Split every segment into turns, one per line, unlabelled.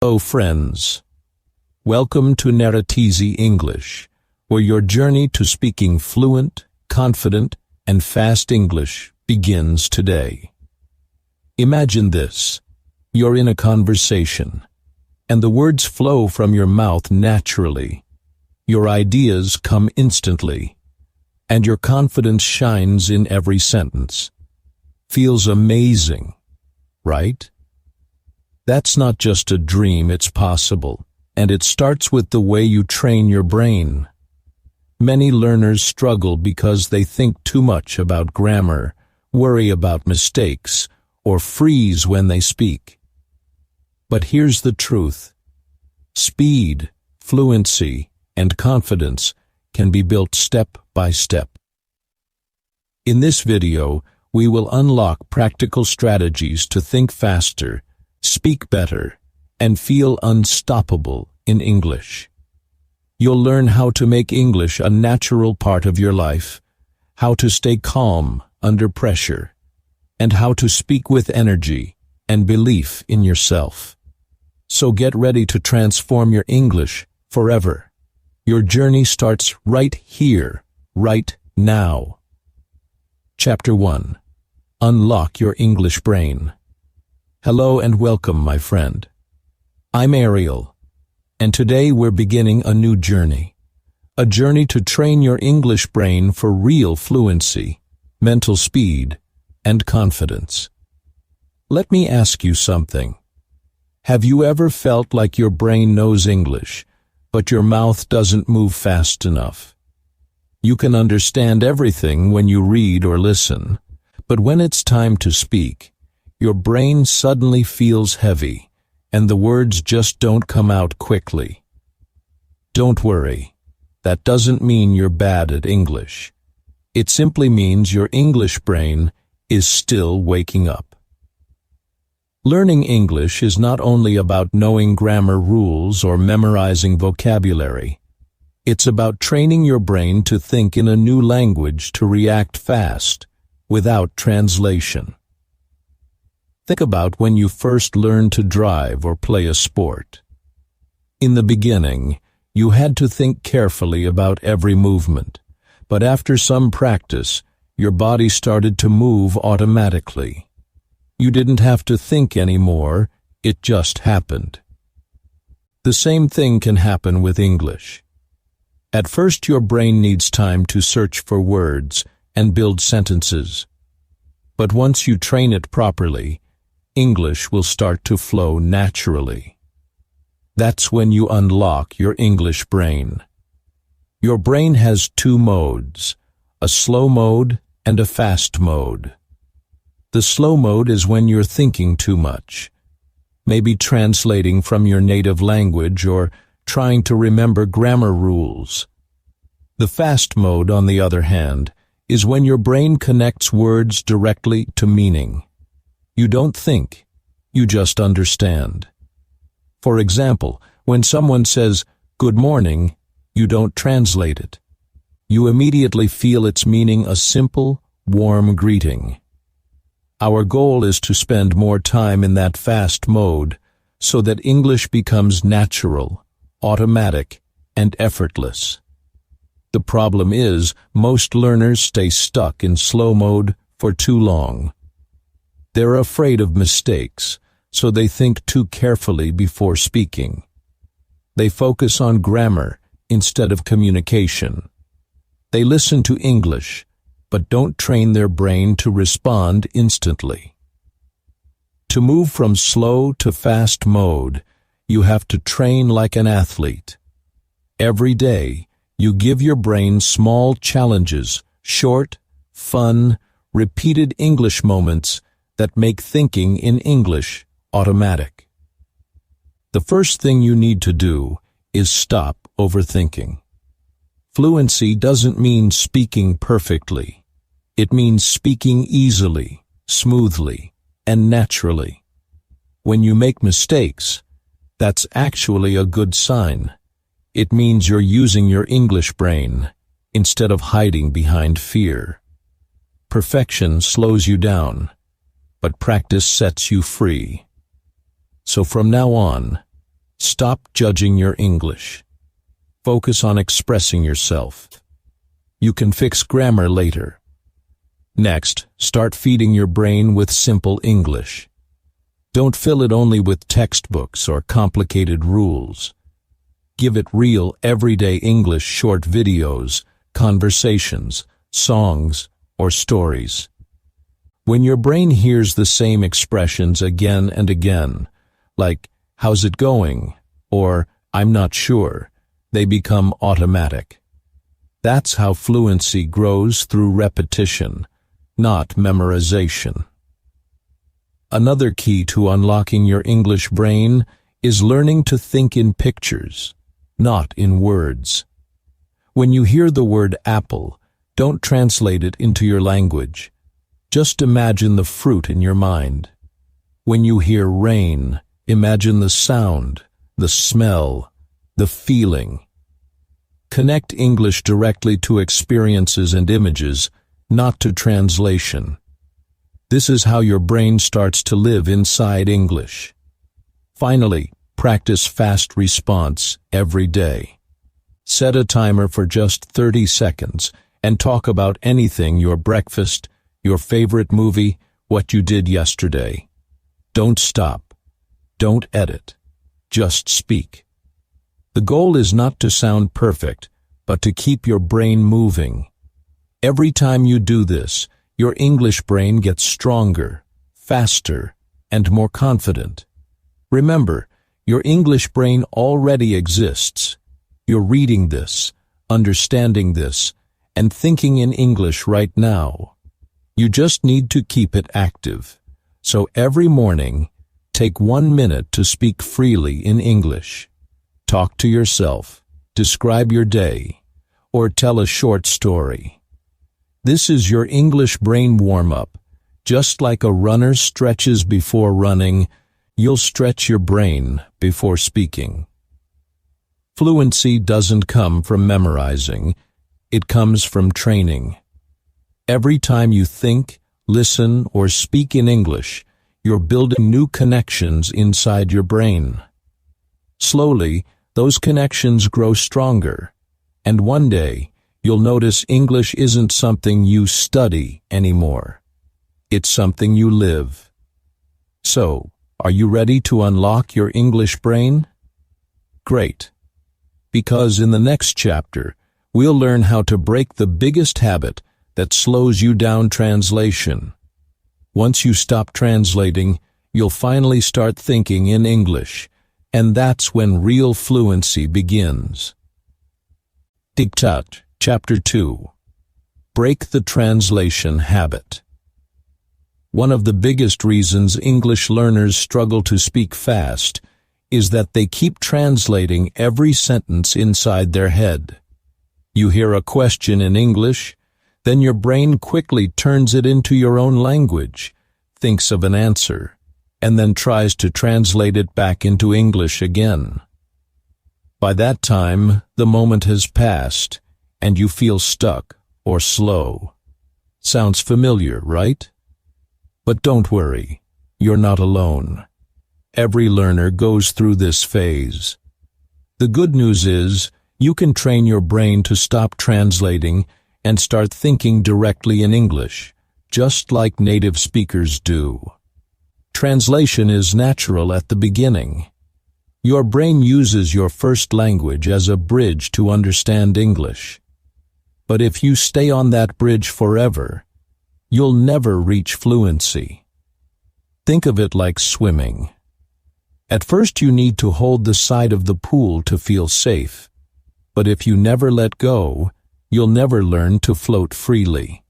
Hello friends, welcome to Narratizi English, where your journey to speaking fluent, confident, and fast English begins today. Imagine this, you're in a conversation, and the words flow from your mouth naturally. Your ideas come instantly, and your confidence shines in every sentence. Feels amazing, right? That's not just a dream, it's possible, and it starts with the way you train your brain. Many learners struggle because they think too much about grammar, worry about mistakes, or freeze when they speak. But here's the truth. Speed, fluency, and confidence can be built step by step. In this video, we will unlock practical strategies to think faster, speak better, and feel unstoppable in English. You'll learn how to make English a natural part of your life, how to stay calm under pressure, and how to speak with energy and belief in yourself. So get ready to transform your English forever. Your journey starts right here, right now. Chapter 1. Unlock your English brain. Hello and welcome, my friend. I'm Ariel, and today we're beginning a new journey. A journey to train your English brain for real fluency, mental speed, and confidence. Let me ask you something. Have you ever felt like your brain knows English, but your mouth doesn't move fast enough? You can understand everything when you read or listen, but when it's time to speak, your brain suddenly feels heavy, and the words just don't come out quickly. Don't worry, that doesn't mean you're bad at English. It simply means your English brain is still waking up. Learning English is not only about knowing grammar rules or memorizing vocabulary. It's about training your brain to think in a new language, to react fast, without translation. Think about when you first learned to drive or play a sport. In the beginning, you had to think carefully about every movement, but after some practice, your body started to move automatically. You didn't have to think anymore, it just happened. The same thing can happen with English. At first, your brain needs time to search for words and build sentences. But once you train it properly, English will start to flow naturally. That's when you unlock your English brain. Your brain has two modes, a slow mode and a fast mode. The slow mode is when you're thinking too much, maybe translating from your native language or trying to remember grammar rules. The fast mode, on the other hand, is when your brain connects words directly to meaning. You don't think, you just understand. For example, when someone says, "Good morning," you don't translate it. You immediately feel its meaning, a simple, warm greeting. Our goal is to spend more time in that fast mode so that English becomes natural, automatic, and effortless. The problem is, most learners stay stuck in slow mode for too long. They're afraid of mistakes, so they think too carefully before speaking. They focus on grammar instead of communication. They listen to English, but don't train their brain to respond instantly. To move from slow to fast mode, you have to train like an athlete. Every day, you give your brain small challenges, short, fun, repeated English moments that make thinking in English automatic. The first thing you need to do is stop overthinking. Fluency doesn't mean speaking perfectly. It means speaking easily, smoothly, and naturally. When you make mistakes, that's actually a good sign. It means you're using your English brain instead of hiding behind fear. Perfection slows you down, but practice sets you free. So from now on, Stop judging your English. Focus on expressing yourself. You can fix grammar later. Next, start feeding your brain with simple English. Don't fill it only with textbooks or complicated rules. Give it real, everyday English short videos, conversations, songs, or stories. When your brain hears the same expressions again and again, like, "How's it going?" or "I'm not sure," they become automatic. That's how fluency grows through repetition, not memorization. Another key to unlocking your English brain is learning to think in pictures, not in words. When you hear the word apple, don't translate it into your language. Just imagine the fruit in your mind. When you hear rain, imagine the sound, the smell, the feeling. Connect English directly to experiences and images, not to translation. This is how your brain starts to live inside English. Finally, practice fast response every day. Set a timer for just 30 seconds and talk about anything: your breakfast, your favorite movie, what you did yesterday. Don't stop. Don't edit. Just speak. The goal is not to sound perfect, but to keep your brain moving. Every time you do this, your English brain gets stronger, faster, and more confident. Remember, your English brain already exists. You're reading this, understanding this, and thinking in English right now. You just need to keep it active. So every morning, take 1 minute to speak freely in English. Talk to yourself, describe your day, or tell a short story. This is your English brain warm-up. Just like a runner stretches before running, you'll stretch your brain before speaking. Fluency doesn't come from memorizing. It comes from training. Every time you think, listen, or speak in English, you're building new connections inside your brain. Slowly, those connections grow stronger, and one day, you'll notice English isn't something you study anymore. It's something you live. So, are you ready to unlock your English brain? Great. Because in the next chapter, we'll learn how to break the biggest habit that slows you down: translation. Once you stop translating, you'll finally start thinking in English, and that's when real fluency begins. Diktat, Chapter 2. Break the translation habit. One of the biggest reasons English learners struggle to speak fast is that they keep translating every sentence inside their head. You hear a question in English, then your brain quickly turns it into your own language, thinks of an answer, and then tries to translate it back into English again. By that time, the moment has passed, and you feel stuck or slow. Sounds familiar, right? But don't worry, you're not alone. Every learner goes through this phase. The good news is, you can train your brain to stop translating and start thinking directly in English, just like native speakers do. Translation is natural at the beginning. Your brain uses your first language as a bridge to understand English. But if you stay on that bridge forever, you'll never reach fluency. Think of it like swimming. At first you need to hold the side of the pool to feel safe, but if you never let go, you'll never learn to float freely.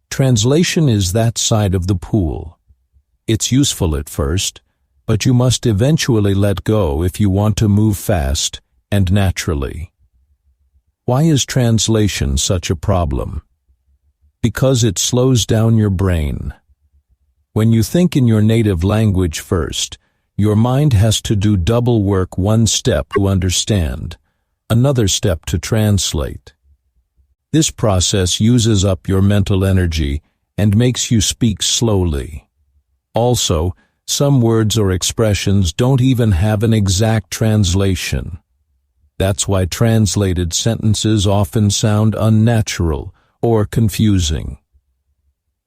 Translation is that side of the pool. It's useful at first, but you must eventually let go if you want to move fast and naturally. Why is translation such a problem? Because it slows down your brain. When you think in your native language first, your mind has to do double work: one step to understand, another step to translate. This process uses up your mental energy and makes you speak slowly. Also, Some words or expressions don't even have an exact translation. That's why translated sentences often sound unnatural or confusing.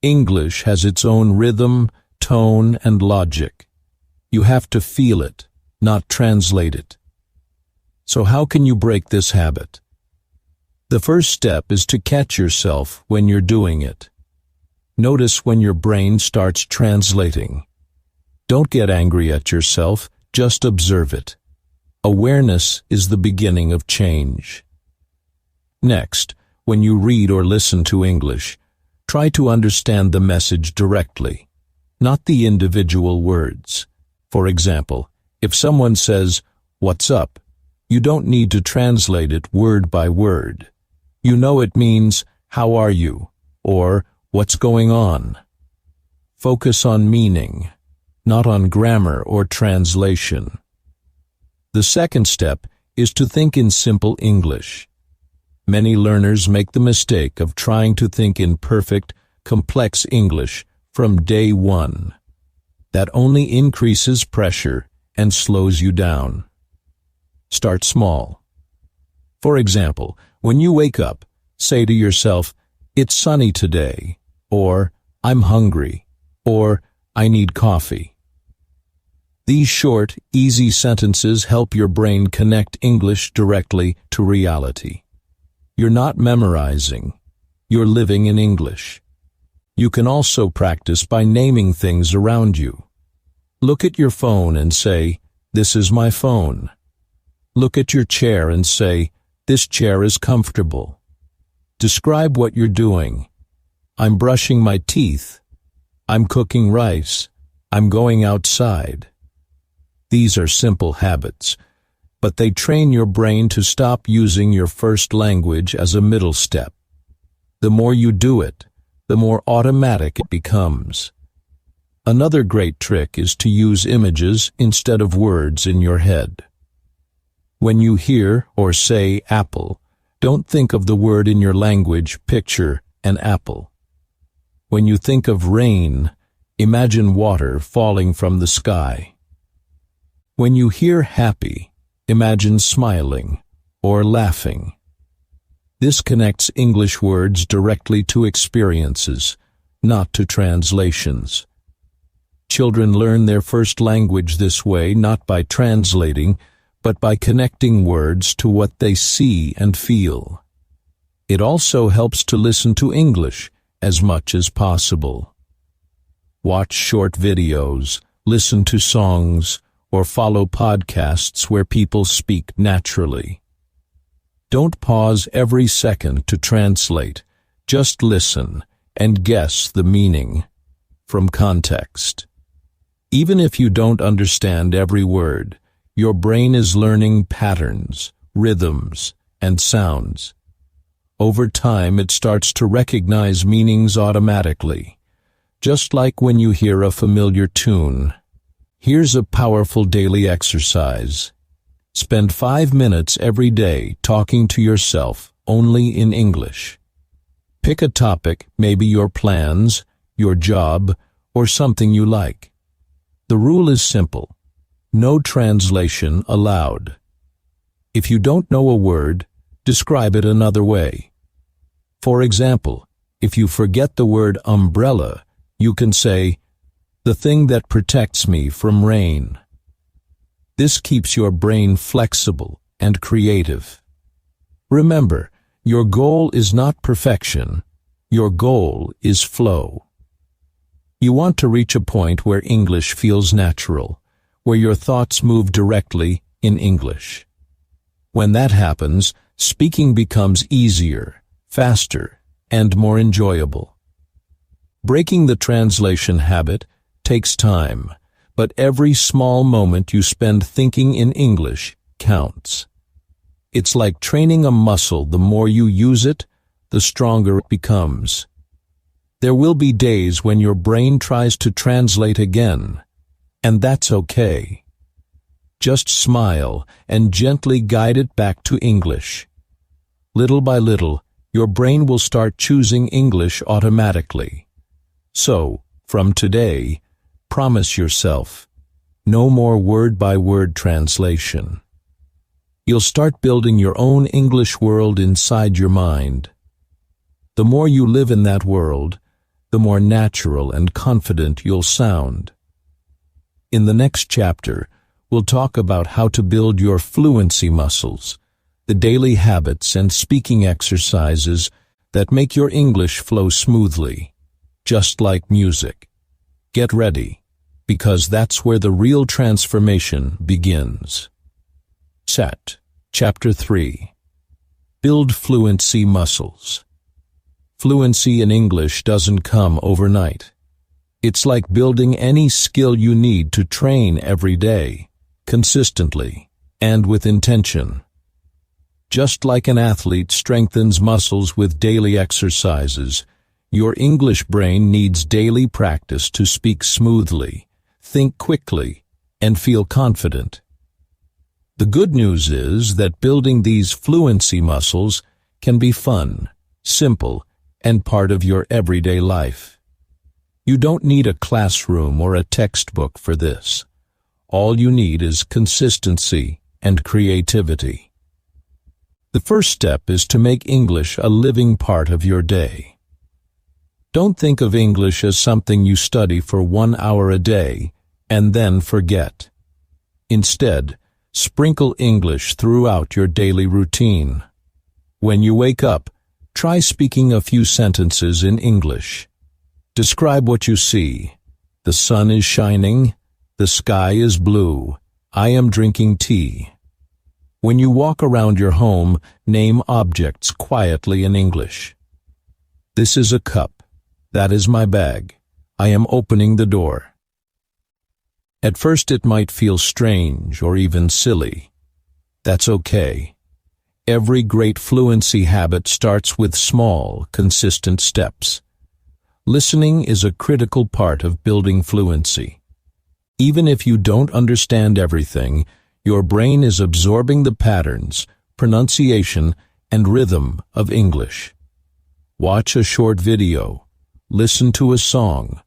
English has its own rhythm, tone, and logic. You have to feel it, not translate it. So how can you break this habit? The first step is to catch yourself when you're doing it. Notice when your brain starts translating. Don't get angry at yourself, just observe it. Awareness is the beginning of change. Next, when you read or listen to English, try to understand the message directly, not the individual words. For example, if someone says, "What's up?" you don't need to translate it word by word. You know it means, "How are you?" or "What's going on?" Focus on meaning, not on grammar or translation. The second step is to think in simple English. Many learners make the mistake of trying to think in perfect, complex English from day one. That only increases pressure and slows you down. Start small. For example, when you wake up, say to yourself, "It's sunny today," or "I'm hungry," or "I need coffee." These short, easy sentences help your brain connect English directly to reality. You're not memorizing, you're living in English. You can also practice by naming things around you. Look at your phone and say, "This is my phone." Look at your chair and say, "This chair is comfortable." Describe what you're doing. "I'm brushing my teeth." "I'm cooking rice." "I'm going outside." These are simple habits, but they train your brain to stop using your first language as a middle step. The more you do it, the more automatic it becomes. Another great trick is to use images instead of words in your head. When you hear or say apple, don't think of the word in your language, picture an apple. When you think of rain, imagine water falling from the sky. When you hear happy, imagine smiling or laughing. This connects English words directly to experiences, not to translations. Children learn their first language this way, not by translating, but by connecting words to what they see and feel. It also helps to listen to English as much as possible. Watch short videos, listen to songs, or follow podcasts where people speak naturally. Don't pause every second to translate. Just listen and guess the meaning from context. Even if you don't understand every word, your brain is learning patterns, rhythms, and sounds. Over time, it starts to recognize meanings automatically, just like when you hear a familiar tune. Here's a powerful daily exercise. Spend 5 minutes every day talking to yourself only in English. Pick a topic, maybe your plans, your job, or something you like. The rule is simple. No translation allowed. If you don't know a word, describe it another way. For example, if you forget the word umbrella, you can say, "The thing that protects me from rain." This keeps your brain flexible and creative. Remember, your goal is not perfection. Your goal is flow. You want to reach a point where English feels natural, where your thoughts move directly in English. When that happens, speaking becomes easier, faster, and more enjoyable. Breaking the translation habit takes time, but every small moment you spend thinking in English counts. It's like training a muscle. The more you use it, the stronger it becomes. There will be days when your brain tries to translate again, and that's okay. Just smile and gently guide it back to English. Little by little, your brain will start choosing English automatically. So, from today, Promise yourself, no more word-by-word translation. You'll start building your own English world inside your mind. The more you live in that world, the more natural and confident you'll sound. In the next chapter, we'll talk about how to build your fluency muscles, the daily habits and speaking exercises that make your English flow smoothly, just like music. Get ready, because that's where the real transformation begins. Chapter 3. Build fluency muscles. Fluency in English doesn't come overnight. It's like building any skill you need to train every day, consistently, and with intention. Just like an athlete strengthens muscles with daily exercises, your English brain needs daily practice to speak smoothly, think quickly, and feel confident. The good news is that building these fluency muscles can be fun, simple, and part of your everyday life. You don't need a classroom or a textbook for this. All you need is consistency and creativity. The first step is to make English a living part of your day. Don't think of English as something you study for 1 hour a day and then forget. Instead, sprinkle English throughout your daily routine. When you wake up, try speaking a few sentences in English. Describe what you see. The sun is shining. The sky is blue. I am drinking tea. When you walk around your home, name objects quietly in English. This is a cup. That is my bag. I am opening the door. At first it might feel strange or even silly. That's okay. Every great fluency habit starts with small, consistent steps. Listening is a critical part of building fluency. Even if you don't understand everything, your brain is absorbing the patterns, pronunciation, and rhythm of English. Watch a short video, listen to a song,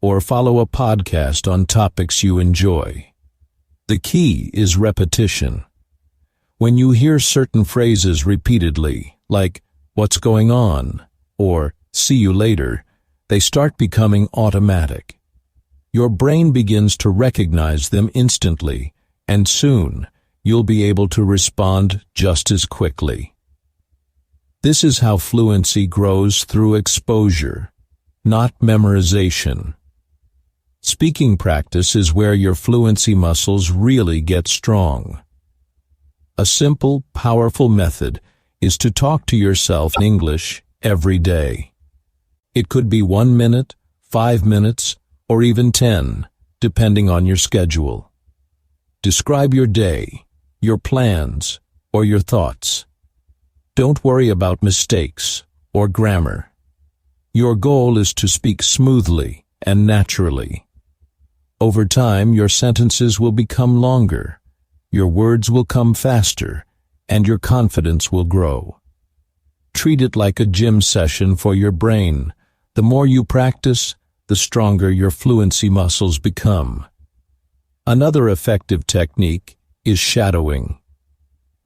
or follow a podcast on topics you enjoy. The key is repetition. When you hear certain phrases repeatedly, like, "What's going on?" or "See you later," they start becoming automatic. Your brain begins to recognize them instantly, and soon you'll be able to respond just as quickly. This is how fluency grows through exposure, not memorization. Speaking practice is where your fluency muscles really get strong. A simple, powerful method is to talk to yourself in English every day. It could be 1 minute, 5 minutes, or even 10, depending on your schedule. Describe your day, your plans, or your thoughts. Don't worry about mistakes or grammar. Your goal is to speak smoothly and naturally. Over time, your sentences will become longer, your words will come faster, and your confidence will grow. Treat it like a gym session for your brain. The more you practice, the stronger your fluency muscles become. Another effective technique is shadowing.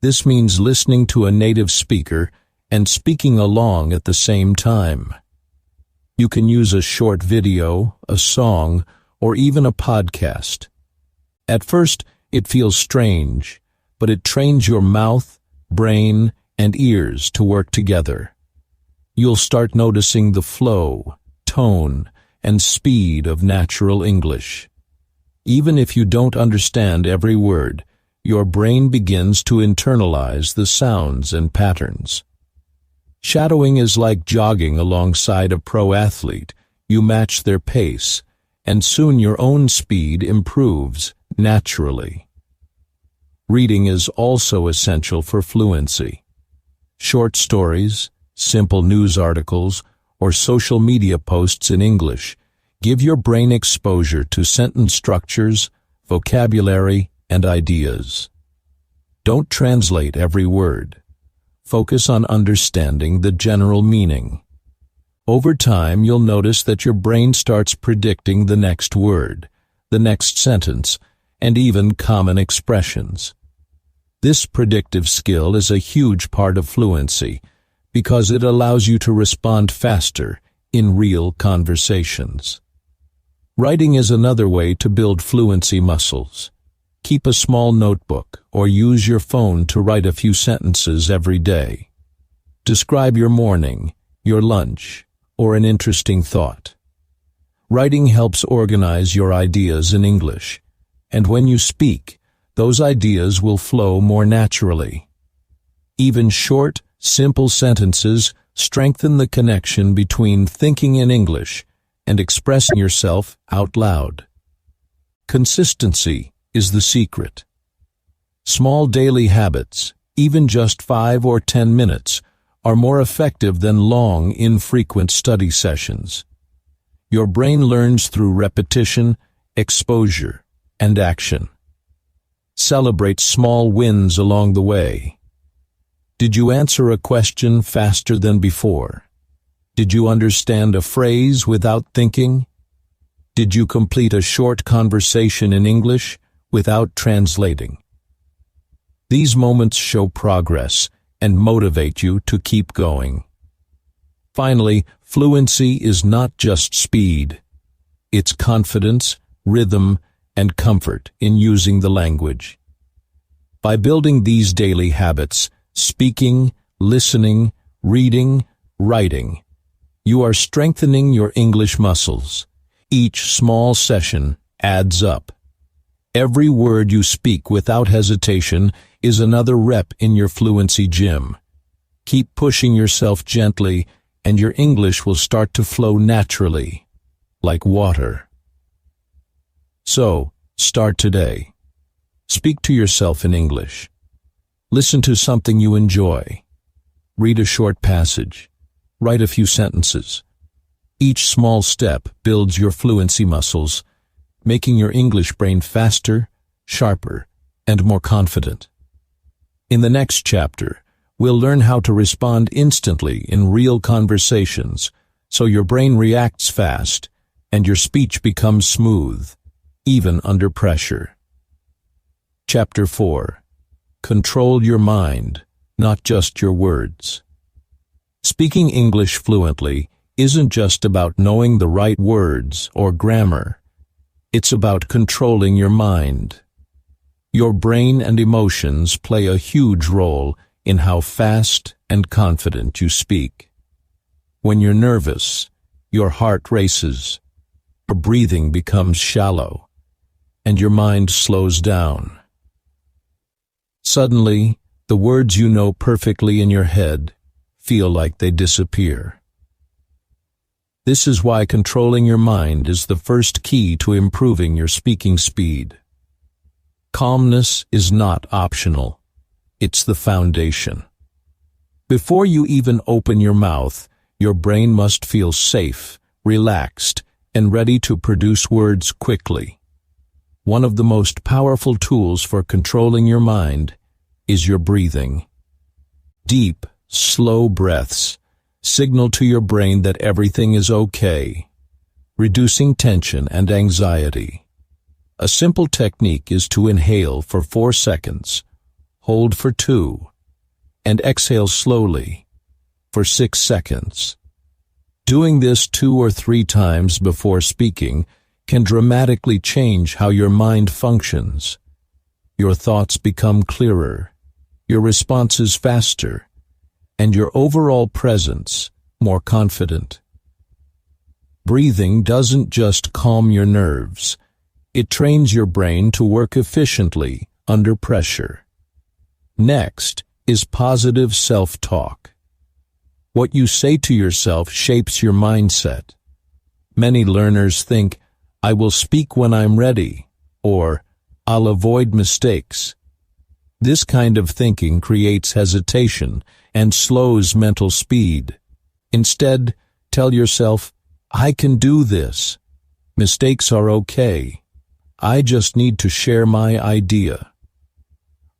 This means listening to a native speaker and speaking along at the same time. You can use a short video, a song, or even a podcast. At first, it feels strange, but it trains your mouth, brain, and ears to work together. You'll start noticing the flow, tone, and speed of natural English. Even if you don't understand every word, your brain begins to internalize the sounds and patterns. Shadowing is like jogging alongside a pro athlete. You match their pace, and soon your own speed improves naturally. Reading is also essential for fluency. Short stories, simple news articles, or social media posts in English give your brain exposure to sentence structures, vocabulary, and ideas. Don't translate every word. Focus on understanding the general meaning. Over time, you'll notice that your brain starts predicting the next word, the next sentence, and even common expressions. This predictive skill is a huge part of fluency because it allows you to respond faster in real conversations. Writing is another way to build fluency muscles. Keep a small notebook or use your phone to write a few sentences every day. Describe your morning, your lunch, or an interesting thought. Writing helps organize your ideas in English, and when you speak, those ideas will flow more naturally. Even short, simple sentences strengthen the connection between thinking in English and expressing yourself out loud. Consistency is the secret. Small daily habits, even just 5 or 10 minutes, are more effective than long, infrequent study sessions. Your brain learns through repetition, exposure, and action. Celebrate small wins along the way. Did you answer a question faster than before? Did you understand a phrase without thinking? Did you complete a short conversation in English without translating? These moments show progress and motivate you to keep going. Finally, fluency is not just speed. It's confidence, rhythm, and comfort in using the language. By building these daily habits, speaking, listening, reading, writing, you are strengthening your English muscles. Each small session adds up. Every word you speak without hesitation is another rep in your fluency gym. Keep pushing yourself gently, and your English will start to flow naturally, like water. So, start today. Speak to yourself in English. Listen to something you enjoy. Read a short passage. Write a few sentences. Each small step builds your fluency muscles, making your English brain faster, sharper, and more confident. In the next chapter, we'll learn how to respond instantly in real conversations so your brain reacts fast and your speech becomes smooth, even under pressure. Chapter 4. Control your mind, not just your words. Speaking English fluently isn't just about knowing the right words or grammar. It's about controlling your mind. Your brain and emotions play a huge role in how fast and confident you speak. When you're nervous, your heart races, your breathing becomes shallow, and your mind slows down. Suddenly, the words you know perfectly in your head feel like they disappear. This is why controlling your mind is the first key to improving your speaking speed. Calmness is not optional. It's the foundation. Before you even open your mouth, your brain must feel safe, relaxed, and ready to produce words quickly. One of the most powerful tools for controlling your mind is your breathing. Deep, slow breaths signal to your brain that everything is okay, reducing tension and anxiety. A simple technique is to inhale for 4 seconds, hold for 2, and exhale slowly for 6 seconds. Doing this 2 or 3 times before speaking can dramatically change how your mind functions. Your thoughts become clearer, your responses faster, and your overall presence more confident. Breathing doesn't just calm your nerves. It trains your brain to work efficiently under pressure. Next is positive self-talk. What you say to yourself shapes your mindset. Many learners think, "I will speak when I'm ready," or "I'll avoid mistakes." This kind of thinking creates hesitation and slows mental speed. Instead, tell yourself, "I can do this. Mistakes are okay. I just need to share my idea."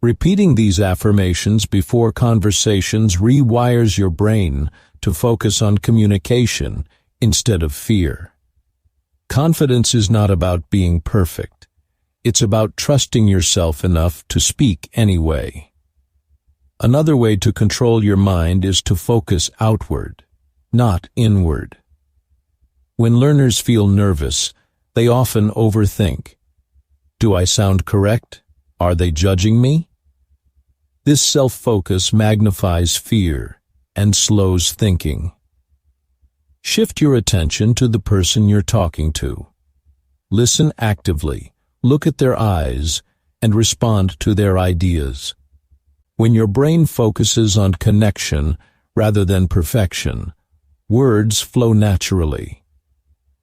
Repeating these affirmations before conversations rewires your brain to focus on communication instead of fear. Confidence is not about being perfect. It's about trusting yourself enough to speak anyway. Another way to control your mind is to focus outward, not inward. When learners feel nervous, they often overthink. Do I sound correct? Are they judging me? This self-focus magnifies fear and slows thinking. Shift your attention to the person you're talking to. Listen actively, look at their eyes, and respond to their ideas. When your brain focuses on connection rather than perfection, words flow naturally.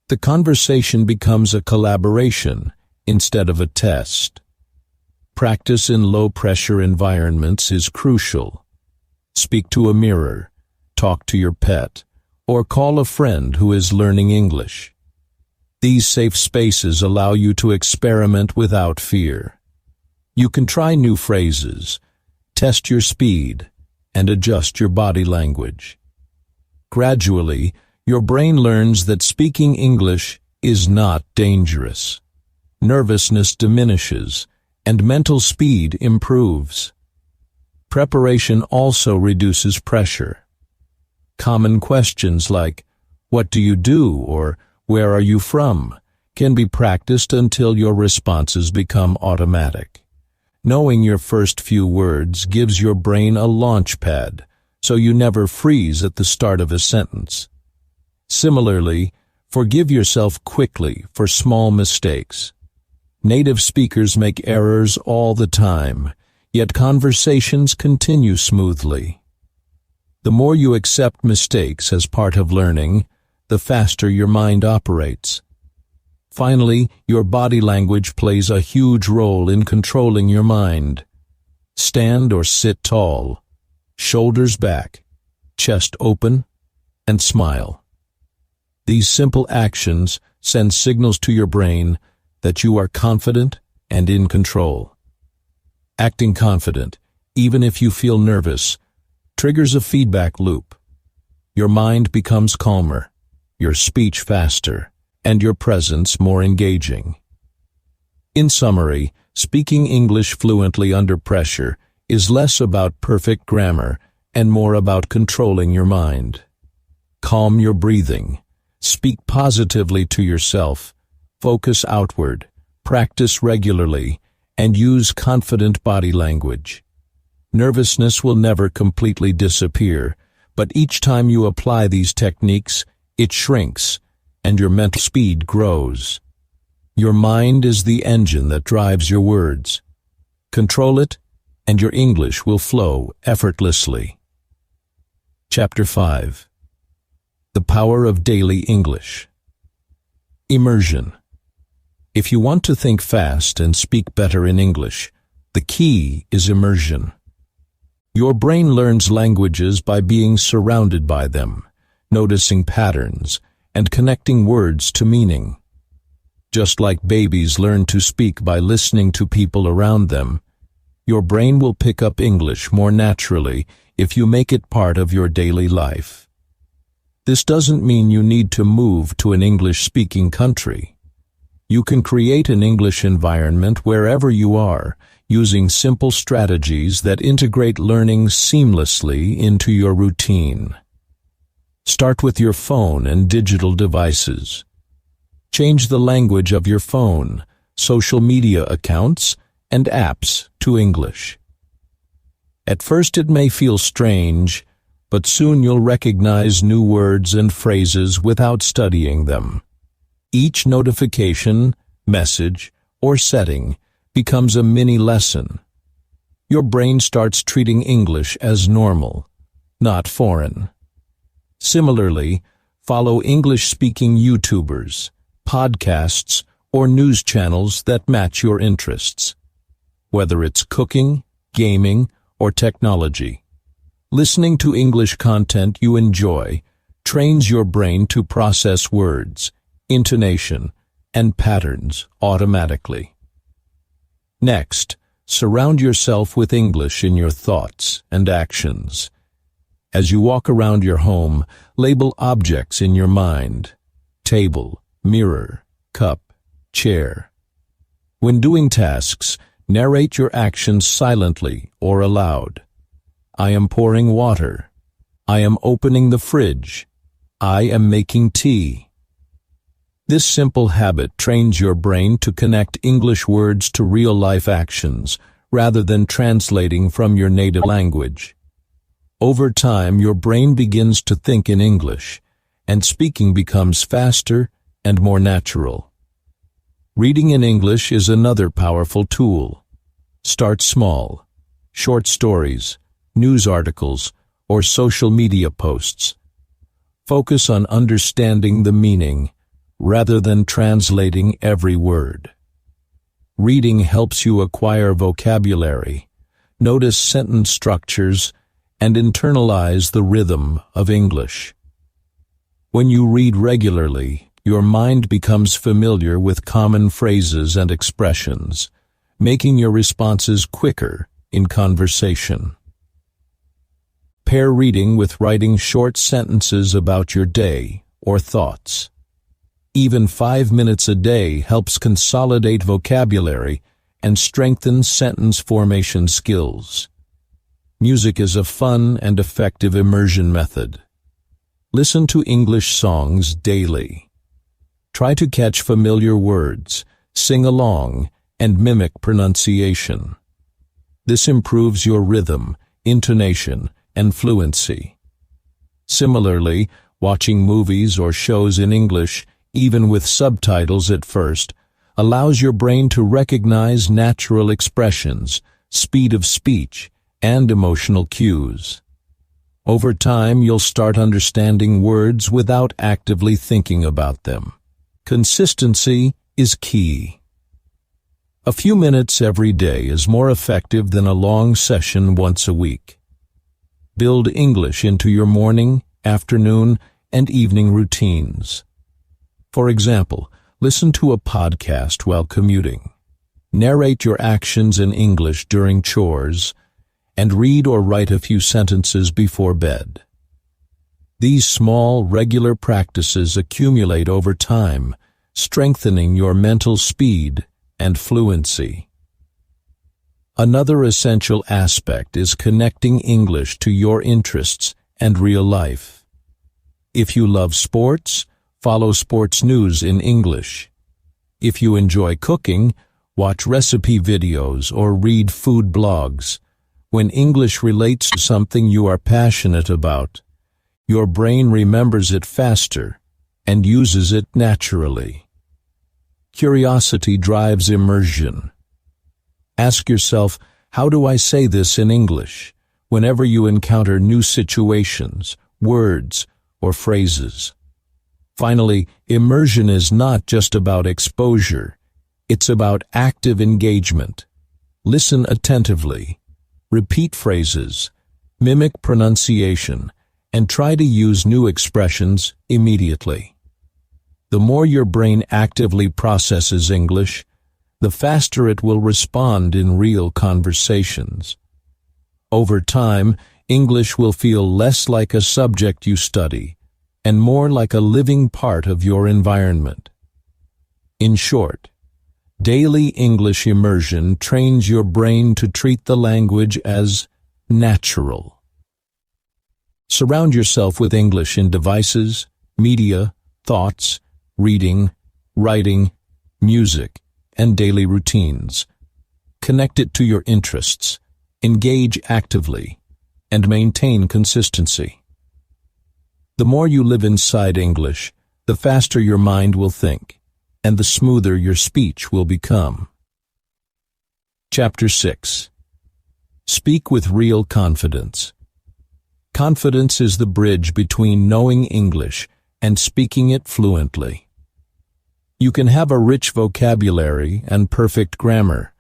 The conversation becomes a collaboration instead of a test. Practice in low-pressure environments is crucial. Speak to a mirror, talk to your pet, or call a friend who is learning English. These safe spaces allow you to experiment without fear. You can try new phrases, test your speed, and adjust your body language. Gradually, your brain learns that speaking English is not dangerous. Nervousness diminishes, and mental speed improves. Preparation also reduces pressure. Common questions like, "What do you do?" or "Where are you from?" can be practiced until your responses become automatic. Knowing your first few words gives your brain a launch pad, so you never freeze at the start of a sentence. Similarly, forgive yourself quickly for small mistakes. Native speakers make errors all the time, yet conversations continue smoothly. The more you accept mistakes as part of learning, the faster your mind operates. Finally, your body language plays a huge role in controlling your mind. Stand or sit tall, shoulders back, chest open, and smile. These simple actions send signals to your brain that you are confident and in control. Acting confident, even if you feel nervous, triggers a feedback loop. Your mind becomes calmer, your speech faster, and your presence more engaging. In summary, speaking English fluently under pressure is less about perfect grammar and more about controlling your mind. Calm your breathing, speak positively to yourself, focus outward, practice regularly, and use confident body language. Nervousness will never completely disappear, but each time you apply these techniques, it shrinks, and your mental speed grows. Your mind is the engine that drives your words. Control it, and your English will flow effortlessly. Chapter 5. The Power of Daily English. Immersion. If you want to think fast and speak better in English, the key is immersion. Your brain learns languages by being surrounded by them, noticing patterns, and connecting words to meaning. Just like babies learn to speak by listening to people around them, your brain will pick up English more naturally if you make it part of your daily life. This doesn't mean you need to move to an English-speaking country. You can create an English environment wherever you are, using simple strategies that integrate learning seamlessly into your routine. Start with your phone and digital devices. Change the language of your phone, social media accounts, and apps to English. At first it may feel strange, but soon you'll recognize new words and phrases without studying them. Each notification, message, or setting becomes a mini lesson. Your brain starts treating English as normal, not foreign. Similarly, follow English-speaking YouTubers, podcasts, or news channels that match your interests. Whether it's cooking, gaming, or technology, listening to English content you enjoy trains your brain to process words, intonation, and patterns automatically. Next, surround yourself with English in your thoughts and actions. As you walk around your home, label objects in your mind: table, mirror, cup, chair. When doing tasks, narrate your actions silently or aloud. I am pouring water. I am opening the fridge. I am making tea. This simple habit trains your brain to connect English words to real-life actions, rather than translating from your native language. Over time, your brain begins to think in English, and speaking becomes faster and more natural. Reading in English is another powerful tool. Start small. Short stories, news articles, or social media posts. Focus on understanding the meaning, rather than translating every word. Reading helps you acquire vocabulary, notice sentence structures, and internalize the rhythm of English. When you read regularly, your mind becomes familiar with common phrases and expressions, making your responses quicker in conversation. Pair reading with writing short sentences about your day or thoughts. Even 5 minutes a day helps consolidate vocabulary and strengthen sentence formation skills. Music is a fun and effective immersion method. Listen to English songs daily. Try to catch familiar words, sing along, and mimic pronunciation. This improves your rhythm, intonation, and fluency. Similarly, watching movies or shows in English, even with subtitles at first, allows your brain to recognize natural expressions, speed of speech, and emotional cues. Over time, you'll start understanding words without actively thinking about them. Consistency is key. A few minutes every day is more effective than a long session once a week. Build English into your morning, afternoon, and evening routines. For example, listen to a podcast while commuting. Narrate your actions in English during chores, and read or write a few sentences before bed. These small, regular practices accumulate over time, strengthening your mental speed and fluency. Another essential aspect is connecting English to your interests and real life. If you love sports, follow sports news in English. If you enjoy cooking, watch recipe videos or read food blogs. When English relates to something you are passionate about, your brain remembers it faster and uses it naturally. Curiosity drives immersion. Ask yourself, how do I say this in English, whenever you encounter new situations, words, or phrases. Finally, immersion is not just about exposure. It's about active engagement. Listen attentively. Repeat phrases, mimic pronunciation, and try to use new expressions immediately. The more your brain actively processes English, the faster it will respond in real conversations. Over time, English will feel less like a subject you study and more like a living part of your environment. In short, daily English immersion trains your brain to treat the language as natural. Surround yourself with English in devices, media, thoughts, reading, writing, music, and daily routines. Connect it to your interests, engage actively, and maintain consistency. The more you live inside English, the faster your mind will think, and the smoother your speech will become. Chapter 6. Speak with real confidence. Confidence is the bridge between knowing English and speaking it fluently. You can have a rich vocabulary and perfect grammar,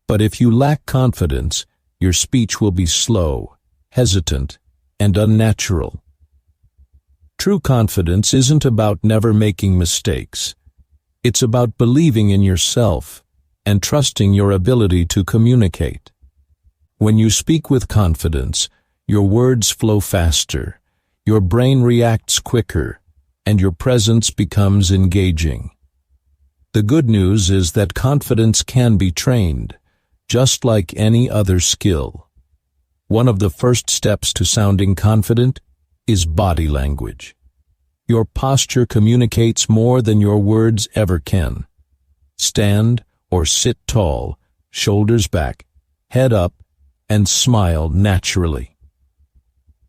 but if you lack confidence, your speech will be slow, hesitant, and unnatural. True confidence isn't about never making mistakes. It's about believing in yourself and trusting your ability to communicate. When you speak with confidence, your words flow faster, your brain reacts quicker, and your presence becomes engaging. The good news is that confidence can be trained, just like any other skill. One of the first steps to sounding confident is body language. Your posture communicates more than your words ever can. Stand or sit tall, shoulders back, head up, and smile naturally.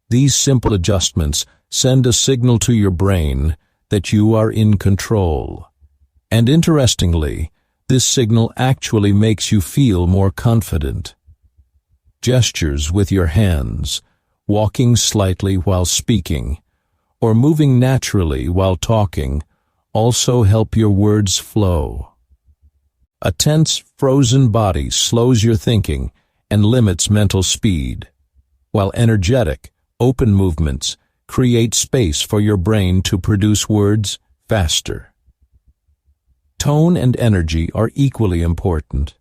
These simple adjustments send a signal to your brain that you are in control. And interestingly, this signal actually makes you feel more confident. Gestures with your hands, walking slightly while speaking, or moving naturally while talking also help your words flow. A tense, frozen body slows your thinking and limits mental speed, while energetic, open movements create space for your brain to produce words faster. Tone and energy are equally important.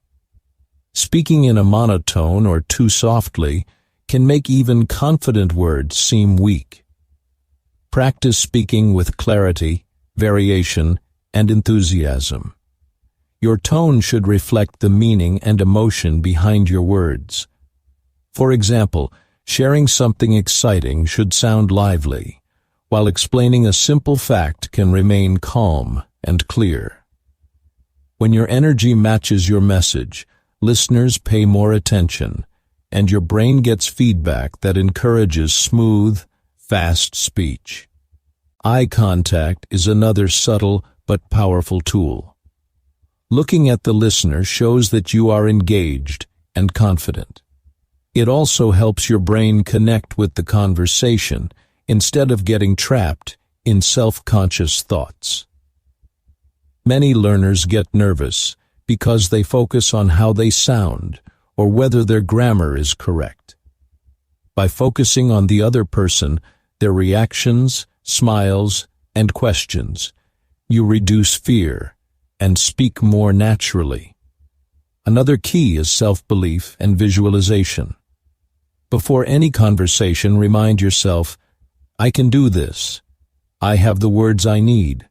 Speaking in a monotone or too softly can make even confident words seem weak. Practice speaking with clarity, variation, and enthusiasm. Your tone should reflect the meaning and emotion behind your words. For example, sharing something exciting should sound lively, while explaining a simple fact can remain calm and clear. When your energy matches your message, listeners pay more attention, and your brain gets feedback that encourages smooth, fast speech. Eye contact is another subtle but powerful tool. Looking at the listener shows that you are engaged and confident. It also helps your brain connect with the conversation instead of getting trapped in self-conscious thoughts. Many learners get nervous because they focus on how they sound or whether their grammar is correct. By focusing on the other person, their reactions, smiles, and questions, you reduce fear and speak more naturally. Another key is self-belief and visualization. Before any conversation, remind yourself, I can do this. I have the words I need.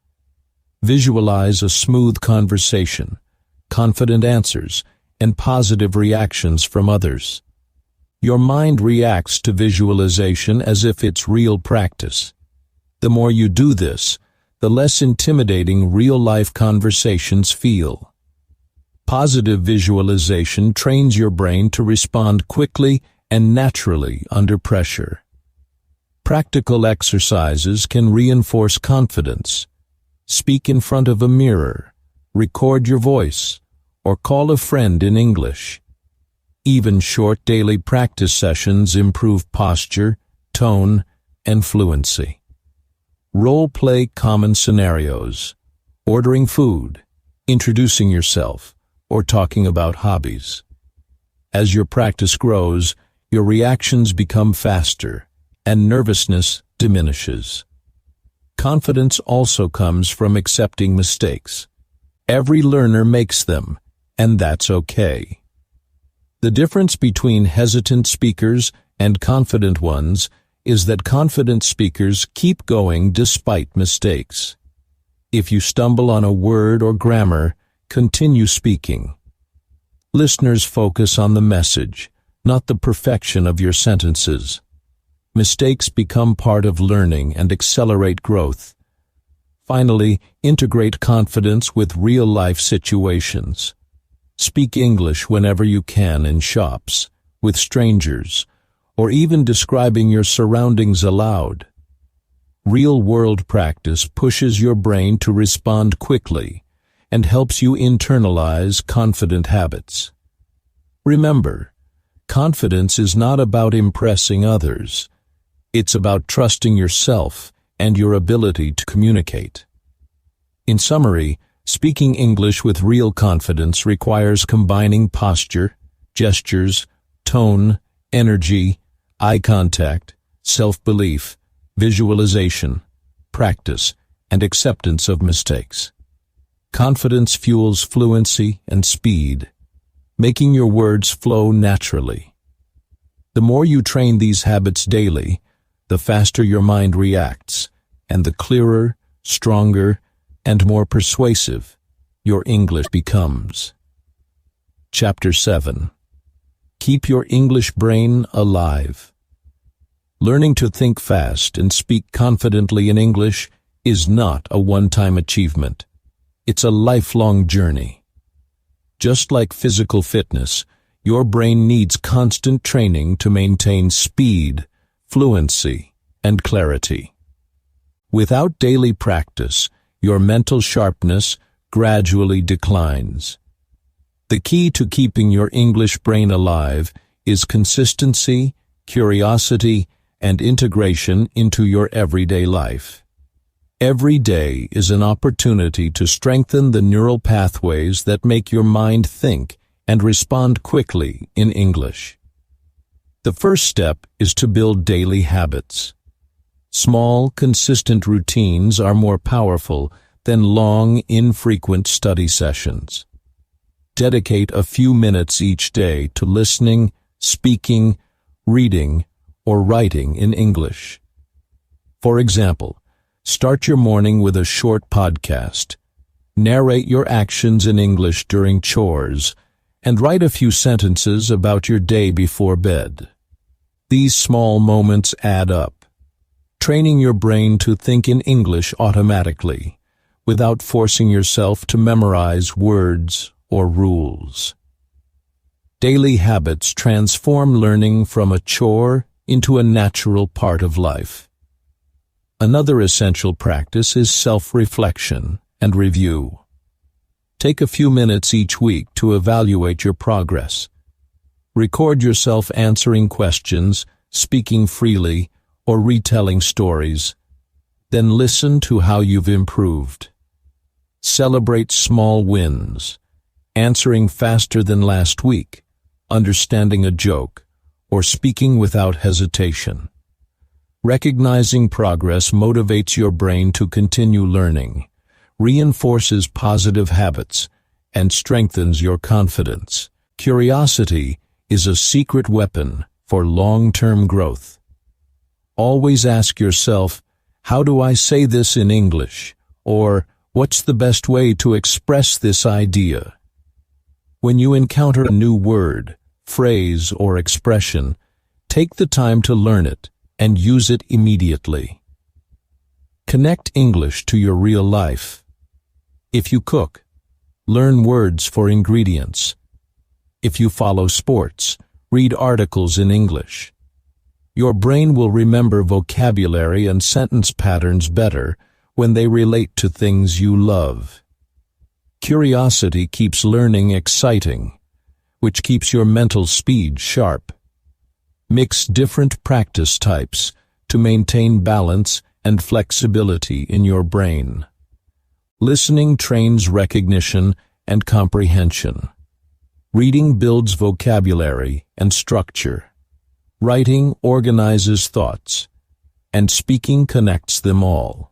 Visualize a smooth conversation, confident answers, and positive reactions from others. Your mind reacts to visualization as if it's real practice. The more you do this, the less intimidating real-life conversations feel. Positive visualization trains your brain to respond quickly and naturally under pressure. Practical exercises can reinforce confidence. Speak in front of a mirror, record your voice, or call a friend in English. Even short daily practice sessions improve posture, tone, and fluency. Role-play common scenarios, ordering food, introducing yourself, or talking about hobbies. As your practice grows, your reactions become faster, and nervousness diminishes. Confidence also comes from accepting mistakes. Every learner makes them, and that's okay. The difference between hesitant speakers and confident ones is that confident speakers keep going despite mistakes. If you stumble on a word or grammar, continue speaking. Listeners focus on the message, not the perfection of your sentences. Mistakes become part of learning and accelerate growth. Finally, integrate confidence with real-life situations. Speak English whenever you can in shops, with strangers, or even describing your surroundings aloud. Real-world practice pushes your brain to respond quickly and helps you internalize confident habits. Remember, confidence is not about impressing others. It's about trusting yourself and your ability to communicate. In summary, speaking English with real confidence requires combining posture, gestures, tone, energy, eye contact, self-belief, visualization, practice, and acceptance of mistakes. Confidence fuels fluency and speed, making your words flow naturally. The more you train these habits daily, the faster your mind reacts, and the clearer, stronger, and more persuasive your English becomes. Chapter 7. Keep your English brain alive. Learning to think fast and speak confidently in English is not a one-time achievement. It's a lifelong journey. Just like physical fitness, your brain needs constant training to maintain speed, fluency, and clarity. Without daily practice, your mental sharpness gradually declines. The key to keeping your English brain alive is consistency, curiosity, and integration into your everyday life. Every day is an opportunity to strengthen the neural pathways that make your mind think and respond quickly in English. The first step is to build daily habits. Small, consistent routines are more powerful than long, infrequent study sessions. Dedicate a few minutes each day to listening, speaking, reading, or writing in English. For example, start your morning with a short podcast, narrate your actions in English during chores, and write a few sentences about your day before bed. These small moments add up, training your brain to think in English automatically, without forcing yourself to memorize words or rules. Daily habits transform learning from a chore into a natural part of life. Another essential practice is self-reflection and review. Take a few minutes each week to evaluate your progress. Record yourself answering questions, speaking freely, or retelling stories. Then listen to how you've improved. Celebrate small wins, answering faster than last week, understanding a joke, or speaking without hesitation. Recognizing progress motivates your brain to continue learning, reinforces positive habits, and strengthens your confidence. Curiosity is a secret weapon for long-term growth. Always ask yourself, how do I say this in English? Or, what's the best way to express this idea? When you encounter a new word, phrase, or expression, take the time to learn it and use it immediately. Connect English to your real life. If you cook, learn words for ingredients. If you follow sports, read articles in English. Your brain will remember vocabulary and sentence patterns better when they relate to things you love. Curiosity keeps learning exciting, which keeps your mental speed sharp. Mix different practice types to maintain balance and flexibility in your brain. Listening trains recognition and comprehension. Reading builds vocabulary and structure. Writing organizes thoughts, and speaking connects them all.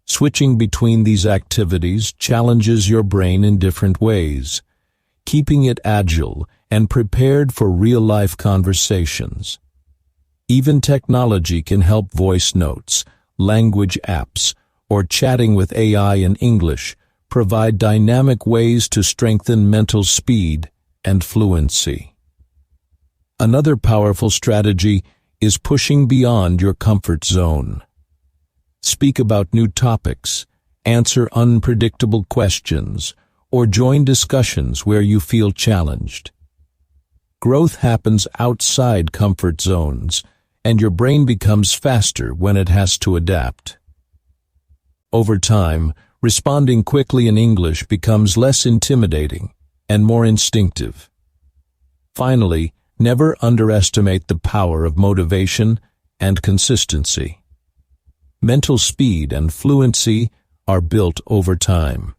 Switching between these activities challenges your brain in different ways, keeping it agile and prepared for real-life conversations. Even technology can help. Voice notes, language apps, or chatting with AI in English provide dynamic ways to strengthen mental speed and fluency. Another powerful strategy is pushing beyond your comfort zone. Speak about new topics, answer unpredictable questions, or join discussions where you feel challenged. Growth happens outside comfort zones, and your brain becomes faster when it has to adapt. Over time, responding quickly in English becomes less intimidating and more instinctive. Finally, never underestimate the power of motivation and consistency. Mental speed and fluency are built over time.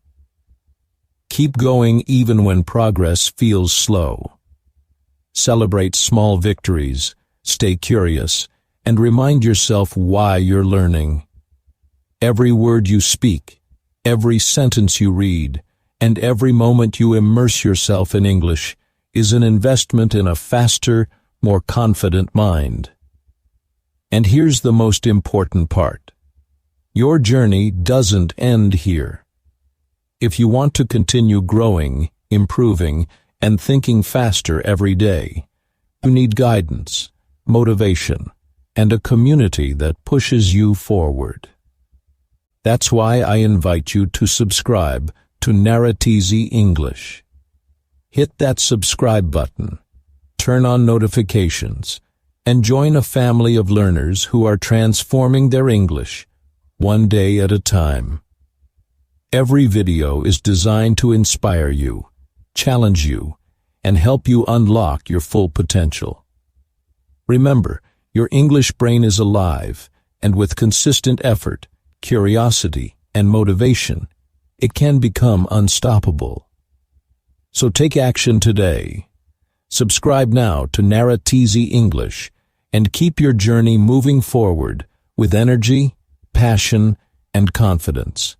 Keep going even when progress feels slow. Celebrate small victories, stay curious, and remind yourself why you're learning. Every word you speak, every sentence you read, and every moment you immerse yourself in English is an investment in a faster, more confident mind. And here's the most important part. Your journey doesn't end here. If you want to continue growing, improving, and thinking faster every day, you need guidance, motivation, and a community that pushes you forward. That's why I invite you to subscribe to Naratizi English. Hit that subscribe button, turn on notifications, and join a family of learners who are transforming their English one day at a time. Every video is designed to inspire you, challenge you, and help you unlock your full potential. Remember, your English brain is alive, and with consistent effort, curiosity, and motivation, it can become unstoppable. So take action today. Subscribe now to Naratizi English and keep your journey moving forward with energy, passion, and confidence.